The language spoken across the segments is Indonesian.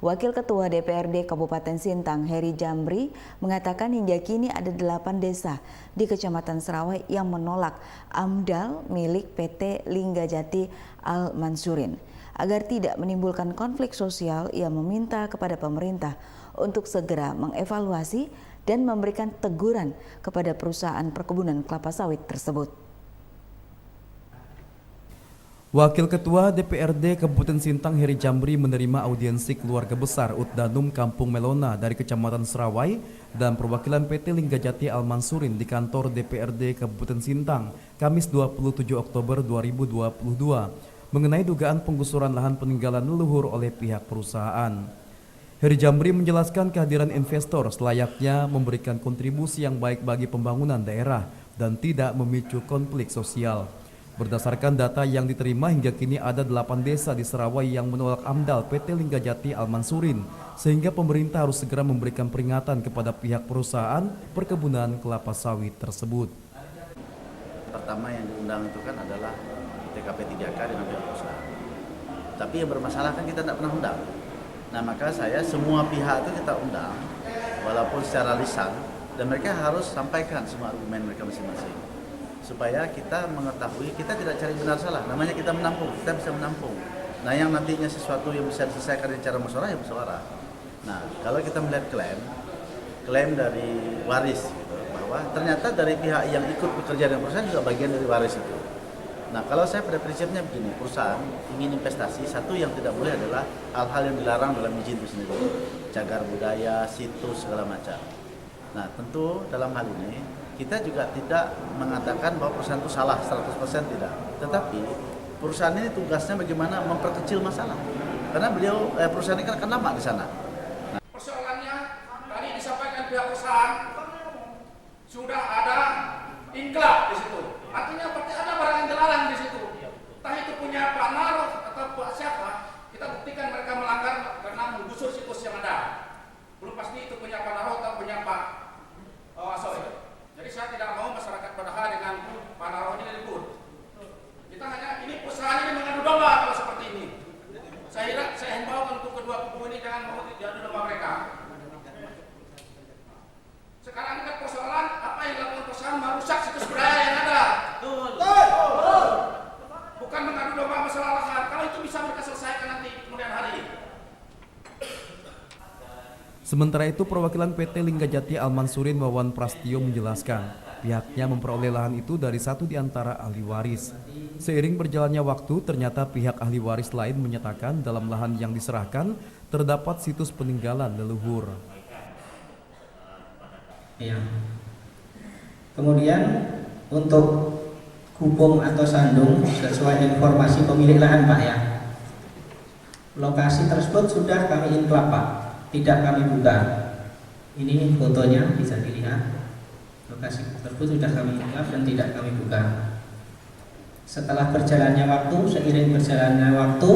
Wakil Ketua DPRD Kabupaten Sintang, Heri Jamri, mengatakan hingga kini ada 8 desa di Kecamatan Serawai yang menolak AMDAL milik PT Linggajati Al-Mansurin. Agar tidak menimbulkan konflik sosial, ia meminta kepada pemerintah untuk segera mengevaluasi dan memberikan teguran kepada perusahaan perkebunan kelapa sawit tersebut. Wakil Ketua DPRD Kabupaten Sintang Heri Jamri menerima audiensi keluarga besar Utdanum Kampung Melona dari Kecamatan Serawai dan perwakilan PT Linggajati Al-Mansurin di kantor DPRD Kabupaten Sintang Kamis 27 Oktober 2022 mengenai dugaan penggusuran lahan peninggalan leluhur oleh pihak perusahaan. Heri Jamri menjelaskan kehadiran investor selayaknya memberikan kontribusi yang baik bagi pembangunan daerah dan tidak memicu konflik sosial. Berdasarkan data yang diterima hingga kini ada 8 desa di Serawai yang menolak AMDAL PT Linggajati Al-Mansurin sehingga pemerintah harus segera memberikan peringatan kepada pihak perusahaan perkebunan kelapa sawit tersebut. Pertama yang diundang itu kan adalah TKP 3K dengan pihak perusahaan. Tapi yang bermasalah kan kita tidak pernah undang. Nah maka saya semua pihak itu kita undang walaupun secara lisan dan mereka harus sampaikan semua argumen mereka masing-masing. Supaya kita mengetahui, kita tidak cari benar salah, namanya kita menampung, kita bisa menampung. Nah yang nantinya sesuatu yang bisa diselesaikan secara musyawarah ya musyawarah. Nah kalau kita melihat klaim dari waris gitu, bahwa ternyata dari pihak yang ikut bekerja dengan perusahaan juga bagian dari waris itu. Nah kalau saya pada prinsipnya begini, perusahaan ingin investasi, satu yang tidak boleh adalah hal-hal yang dilarang dalam izin itu sendiri, cagar budaya, situs segala macam. Nah tentu dalam hal ini kita juga tidak mengatakan bahwa perusahaan itu salah 100% tidak. Tetapi perusahaan ini tugasnya bagaimana memperkecil masalah. Karena perusahaan ini kan akan lama di sana. Persoalannya tadi disampaikan pihak perusahaan sudah ada inklat di situ. Artinya berarti ada barang yang dilarang di situ. Entah itu punya Pak Naro atau Pak siapa, kita buktikan mereka melanggar karena menggusur situs yang ada. Belum pasti itu punya Pak Naro atau punya Pak Asoy. Jadi saya tidak mau masyarakat padahal dengan Pak Naro ini ribut. Kita hanya ini perusahaan ini mengadu domba kalau seperti ini. Saya himbau untuk kedua kubu ini jangan mau diadu domba mereka. Sekarang ini kan persoalan apa yang dilakukan perusahaan merusak situs budaya yang ada. Betul. Bukan mengadu domba masalah lahan. Kalau itu bisa mereka selesaikan nanti kemudian hari. Sementara itu, perwakilan PT Linggajati Al-Mansurin Wawan Prastio menjelaskan pihaknya memperoleh lahan itu dari satu di antara ahli waris. Seiring berjalannya waktu, ternyata pihak ahli waris lain menyatakan dalam lahan yang diserahkan terdapat situs peninggalan leluhur. Ya. Kemudian untuk gubung atau sandung sesuai informasi pemilik lahan Pak ya. Lokasi tersebut sudah kami inklap Pak. Tidak kami buka. Ini fotonya bisa dilihat. Lokasi tersebut sudah kami inklap dan tidak kami buka. Setelah berjalannya waktu, seiring berjalannya waktu,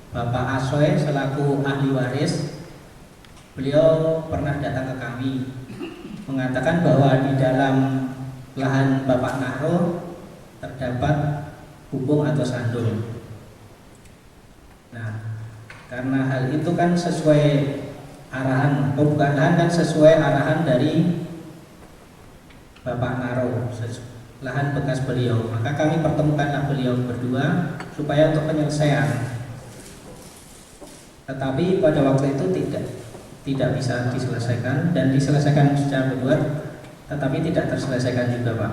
Bapak Asoy selaku ahli waris, beliau pernah datang ke kami mengatakan bahwa di dalam lahan Bapak Nahro terdapat gubung atau sandung. Nah, karena hal itu kan sesuai arahan, bukan lahan kan sesuai arahan dari Bapak Naro, lahan bekas beliau. Maka kami pertemukanlah beliau berdua supaya untuk penyelesaian. Tetapi pada waktu itu tidak bisa diselesaikan dan diselesaikan secara berdua, tetapi tidak terselesaikan juga Pak.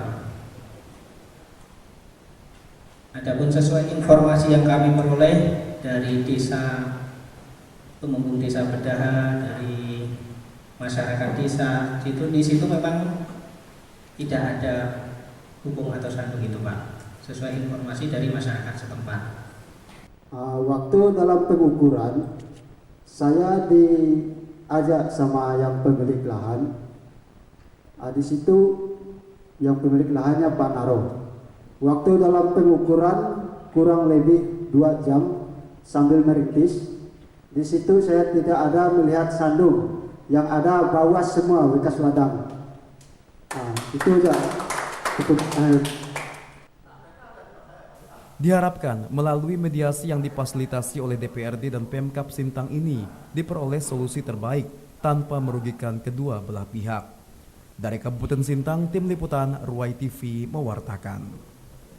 Adapun sesuai informasi yang kami peroleh dari desa Tumenggung Desa Bedaha, dari masyarakat desa, di situ memang tidak ada gubung atau sandung itu Pak, sesuai informasi dari masyarakat setempat. Waktu dalam pengukuran saya diajak sama yang pemilik lahan. Di situ yang pemilik lahannya Pak Naro. Waktu dalam pengukuran kurang lebih 2 jam sambil merintis. Di situ saya tidak ada melihat sandung, yang ada bawah semua bekas ladang. Itu aja. Diharapkan melalui mediasi yang difasilitasi oleh DPRD dan Pemkab Sintang ini diperoleh solusi terbaik tanpa merugikan kedua belah pihak. Dari Kabupaten Sintang, Tim Liputan Ruai TV mewartakan.